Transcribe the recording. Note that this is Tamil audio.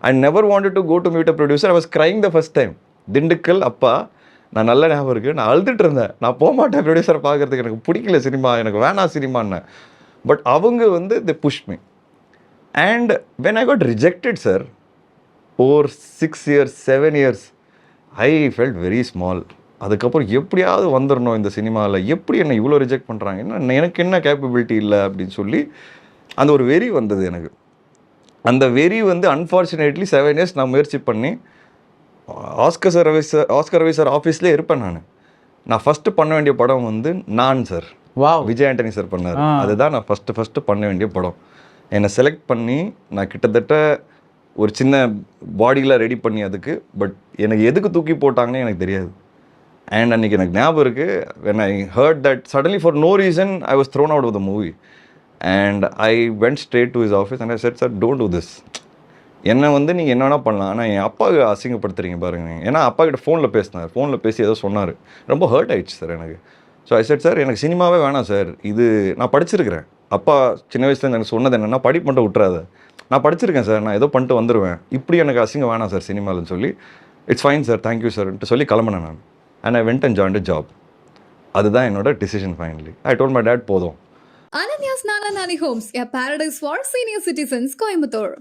I never wanted to go to meet a producer. I was crying the first time. Dindigul அப்பா, நான் நல்ல ஞாபகம் இருக்குது, நான் அழுதுட்டு இருந்தேன். நான் போக மாட்டேன் ப்ரொடியூசரை பார்க்கறதுக்கு, எனக்கு பிடிக்கல சினிமா, எனக்கு வேணாம் சினிமான்னு. பட் அவங்க வந்து the push me. And when I got rejected sir, over 6 years 7 years I felt very small. அதுக்கப்புறம் எப்படியாவது வந்துடணும் இந்த சினிமாவில், எப்படி என்னை இவ்வளோ ரிஜெக்ட் பண்ணுறாங்க, என்ன எனக்கு என்ன கேப்பபிலிட்டி இல்லை அப்படின்னு சொல்லி அந்த ஒரு வெறி வந்தது எனக்கு. அந்த வெறி வந்து அன்ஃபார்ச்சுனேட்லி 7 இயர்ஸ் நான் முயற்சி பண்ணி ஆஸ்கர் ரவி சார் ஆஃபீஸ்லேயே இருப்பேன் நான் ஃபஸ்ட்டு பண்ண வேண்டிய படம் வந்து நான் சார். விஜய் ஆண்டனி சார் பண்ணார். அதுதான் நான் ஃபஸ்ட்டு பண்ண வேண்டிய படம். என்னை செலக்ட் பண்ணி நான் கிட்டத்தட்ட ஒரு சின்ன பாடியில் ரெடி பண்ணி அதுக்கு, பட் எனக்கு எதுக்கு தூக்கி போட்டாங்கன்னு எனக்கு தெரியாது. அண்ட் அன்றைக்கி எனக்கு ஞாபகம் இருக்குது, when I heard that suddenly for no reason I was thrown out of the movie and I went straight to his office and I said, sir, don't do this. என்னை வந்து நீங்கள் என்ன வேணால் பண்ணலாம், ஆனால் என் அப்பாவை அசிங்கப்படுத்துறீங்க பாருங்க. ஏன்னா அப்பா கிட்ட ஃபோனில் பேசி ஏதோ சொன்னார், ரொம்ப ஹர்ட் ஆயிடுச்சு சார் எனக்கு. ஸோ ஐ செட், சார் எனக்கு சினிமாவே வேணாம் சார், இது நான் படிச்சிருக்கிறேன், அப்பா சின்ன வயசுலேருந்து எனக்கு சொன்னது என்னென்னா படிப்பு மட்டும் விட்டுறாத, நான் படிச்சிருக்கேன் சார், நான் ஏதோ பண்ணிட்டு வந்துடுவேன், இப்படி எனக்கு அசிங்கம் வேணாம் சார் சினிமாவில்னு சொல்லி, இட்ஸ் ஃபைன் சார், தேங்க்யூ சார்ன்ட்டு சொல்லி கிளம்பினேன் நான். And I went and joined a job. அதுதான் என்னோட decision finally. I told my dad, போதும். Ananya's Nana Nani Homes, a paradise for senior citizens, Coimbatore.